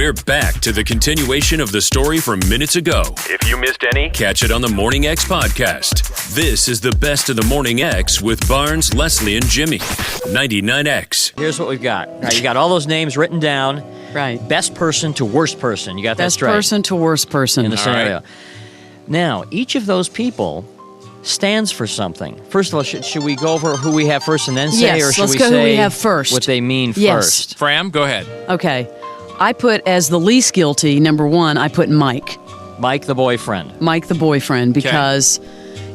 We're back to the continuation of the story from minutes ago. If you missed any, catch it on the Morning X podcast. This is the best of the Morning X with Barnes, Leslie, and Jimmy. 99X. Here's what we've got. All right, you got all those names written down. Right. Best person to worst person. You got that Best straight. person to worst person. In the scenario. right. Now, each of those people stands for something. First of all, should we go over who we have first and then say, Yes, or should let's we go who say we have first. what they mean Yes. first? Fram, go ahead. Okay. I put as the least guilty, number one, I put Mike. Mike, the boyfriend. Mike, the boyfriend, because,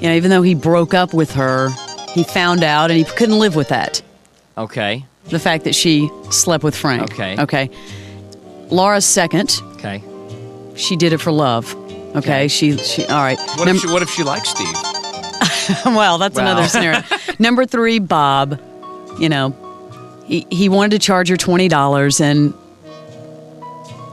even though he broke up with her, he found out and he couldn't live with that. Okay. The fact that she slept with Frank. Okay. Okay. Laura's second. Okay. She did it for love. Okay. She all right. What if she likes Steve? Well, that's another scenario. Number three, Bob. He wanted to charge her $20, and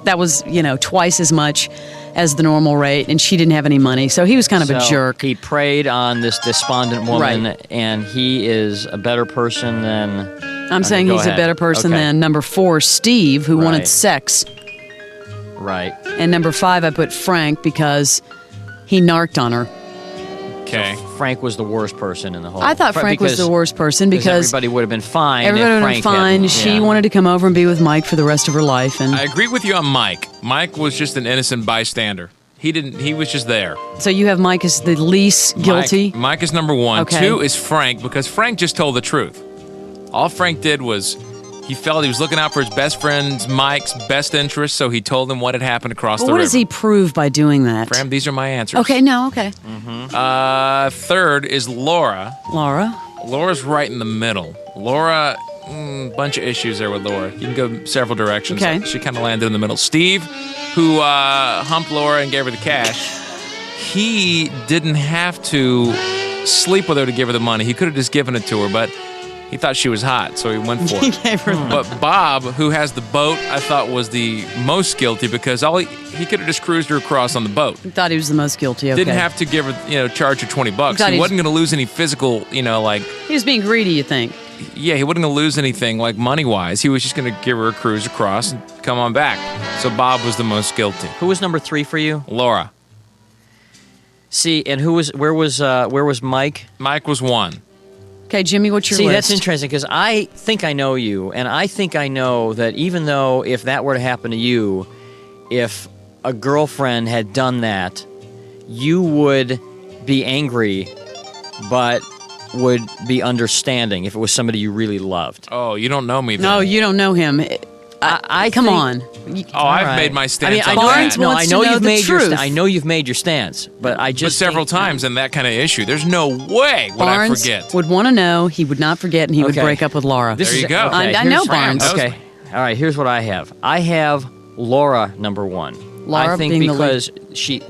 that was, twice as much as the normal rate, and she didn't have any money, so he was kind of a jerk. He preyed on this despondent woman, Right. and he is a better person than... I'm saying go he's ahead. a better person Okay. than number four, Steve, who wanted Right. sex. Right. And number five, I put Frank because he narked on her. Okay. Frank was the worst person in the whole... I thought Frank was the worst person because everybody would have been fine. everybody if would have Frank been fine. hadn't- She yeah. wanted to come over and be with Mike for the rest of her life. And I agree with you on Mike. Mike was just an innocent bystander. He was just there. so you have Mike as the least guilty. Mike is number one. Okay. Two is Frank, because Frank just told the truth. All Frank did was he felt he was looking out for his best friend's Mike's best interest, so he told him what had happened across But the what river. does he prove by doing that? Fram, these are my answers. Okay, no, okay. Third is Laura. Laura. Laura's right in the middle. Laura, bunch of issues there with Laura. You can go several directions. Okay. She kind of landed in the middle. Steve, who humped Laura and gave her the cash, he didn't have to sleep with her to give her the money. He could have just given it to her, but he thought she was hot, so he went for He it. gave her the- But Bob, who has the boat, I thought was the most guilty because he could have just cruised her across on the boat. Thought he was the most guilty. Okay. Didn't have to give her, charge her $20. Thought He he was- wasn't going to lose any physical, like... He was being greedy, you think? Yeah, he wasn't going to lose anything, like money-wise. He was just going to give her a cruise across and come on back. So Bob was the most guilty. Who was number three for you? Laura. See, and where was Mike? Mike was one. Okay, Jimmy, what's your See, list? that's interesting because I think I know you, and I think I know that even though if that were to happen to you, if a girlfriend had done that, you would be angry, but would be understanding if it was somebody you really loved. Oh, you don't know me then. No, you don't know him. I Come think- on. Oh, I've All made right. my stance I on know, Barnes that. no, wants I to know know you've the made truth. I know you've made your stance, but I But just several think- times in that kind of issue. There's no way would I Barnes forget. would want to know. He would not forget, and he would Okay. break up with Laura. There you go. Okay, I here's- know Fram Barnes. knows Okay. me. All right, here's what I have. I have Laura number one. Laura I think being the because she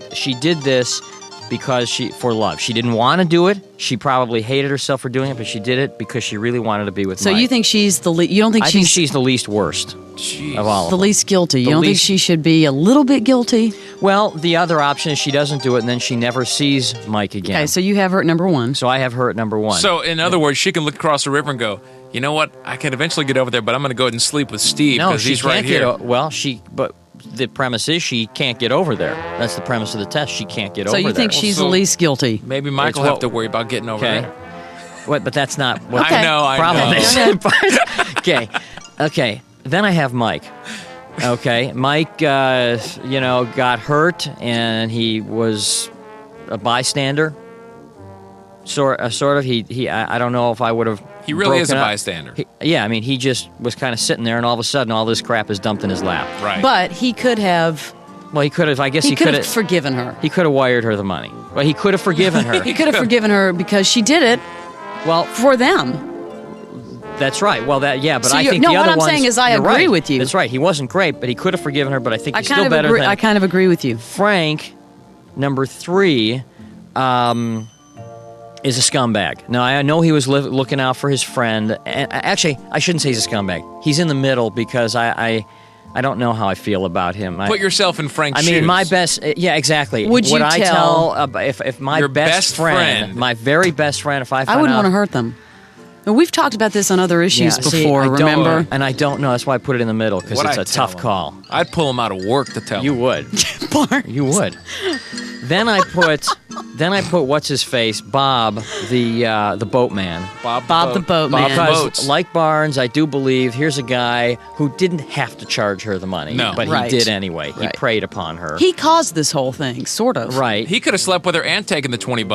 did this because for love. She didn't want to do it. She probably hated herself for doing it, but she did it because she really wanted to be with So Mike. you think she's the least? You don't think I think she's she's the least worst Jeez. of all of the them. least guilty? You The don't think least- she should be a little bit guilty? Well, the other option is she doesn't do it, and then she never sees Mike again. Okay, so you have her at number one. So I have her at number one. So, in other words, she can look across the river and go, you know what? I can eventually get over there, but I'm going to go ahead and sleep with Steve no, because she he's can't right get. here. But the premise is she can't get over there. That's the premise of the test. She can't get So over you there. think she's so- the least guilty? Maybe Mike will It's have what- to worry about getting over Okay. there. What? But that's not what Okay. I know. the problem know. is. Okay. Then I have Mike. Okay. Mike, got hurt and he was a bystander. Sort of. I don't know if I would have. He really is a broken up. bystander. He just was kind of sitting there, and all of a sudden, all this crap is dumped in his lap. Right. But he could have. Well, he could have. I guess He he could could have have. forgiven her. He could have wired her the money. Well, he could have forgiven her. He could have forgiven her because she did it Well, for them. that's right. Well, but So I you're- think no, the what other I'm ones. saying is I you're agree right. with you. That's right. He wasn't great, but he could have forgiven her. But I think he's still better than I kind of agree with you. Frank. Number three, is a scumbag. Now, I know he was looking out for his friend. And actually, I shouldn't say he's a scumbag. He's in the middle because I don't know how I feel about him. Put yourself in Frank's I shoes. mean, my best. Yeah, exactly. Would you I tell- tell if my Your best best friend. my very best friend, if I I found wouldn't out, want to hurt them. And we've talked about this on other issues before, I remember? And I don't know. That's why I put it in the middle, because it's What'd a I tell tough him? call. I'd pull him out of work to tell You him. would. Barn. You would. Then I put what's his face, Bob, the boatman. Bob the boatman. Because Boats. like Barnes, I do believe here's a guy who didn't have to charge her the money, No. but Right. he did anyway. He Right. preyed upon her. He caused this whole thing, sort of. Right. He could have slept with her and taken the $20.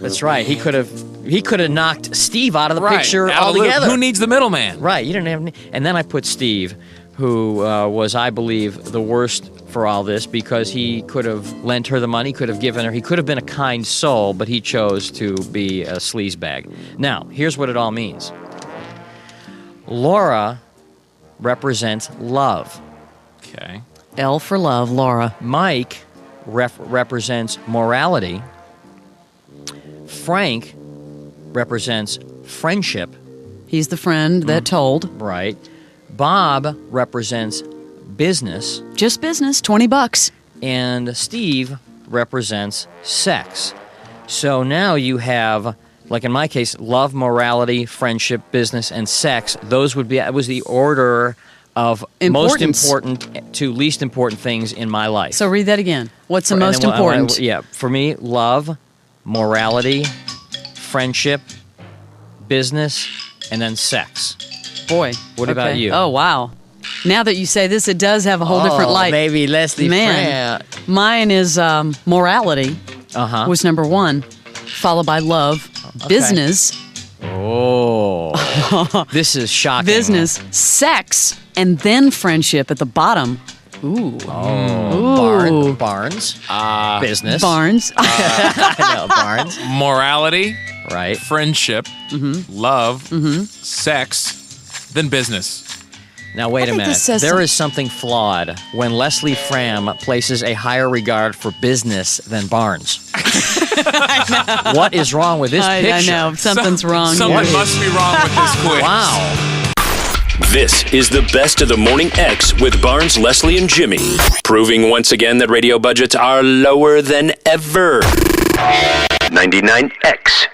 That's right. He could have knocked Steve out of the Right. picture Out of the loop. altogether. Who needs the middleman? Right. You didn't have any. And then I put Steve, who was, I believe, the worst for all this, because he could have lent her the money, could have given her. He could have been a kind soul, but he chose to be a sleazebag. Now, here's what it all means. Laura represents love. Okay. L for love, Laura. Mike represents morality. Frank represents friendship. He's the friend that told. Right. Bob represents business. Just business, $20. And Steve represents sex. So now you have, like in my case, love, morality, friendship, business, and sex. That was the order of most Importance. important to least important things in my life. So read that again. What's the And most then important? yeah, for me, love, morality, friendship, business, and then sex. Boy. What about okay. you? Oh, wow. Now that you say this, it does have a whole different light. Maybe Leslie Man. Mine is morality Uh-huh. was number 1, followed by love, business, Oh. This is shocking. business, sex, and then friendship at the bottom. Ooh. Oh. Barnes. Business. Barnes. No, Barnes. Morality, Right. friendship, love, sex, then business. Now, wait a think minute. this says There some- is something flawed when Leslie Fram places a higher regard for business than Barnes. What is wrong with this I picture? know. Something's wrong Something here. must be wrong with this quiz. Wow. This is the best of the Morning X with Barnes, Leslie, and Jimmy. Proving once again that radio budgets are lower than ever. 99X.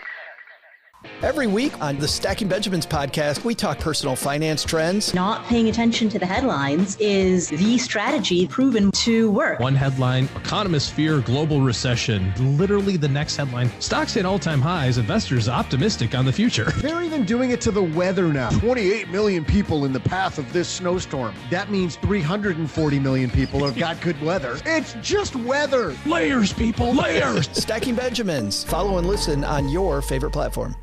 Every week on the Stacking Benjamins podcast, we talk personal finance trends. Not paying attention to the headlines is the strategy proven to work. One headline, economists fear global recession. Literally the next headline, stocks hit all-time highs, investors optimistic on the future. They're even doing it to the weather now. 28 million people in the path of this snowstorm. That means 340 million people have got good weather. It's just weather. Layers, people, layers. Stacking Benjamins. Follow and listen on your favorite platform.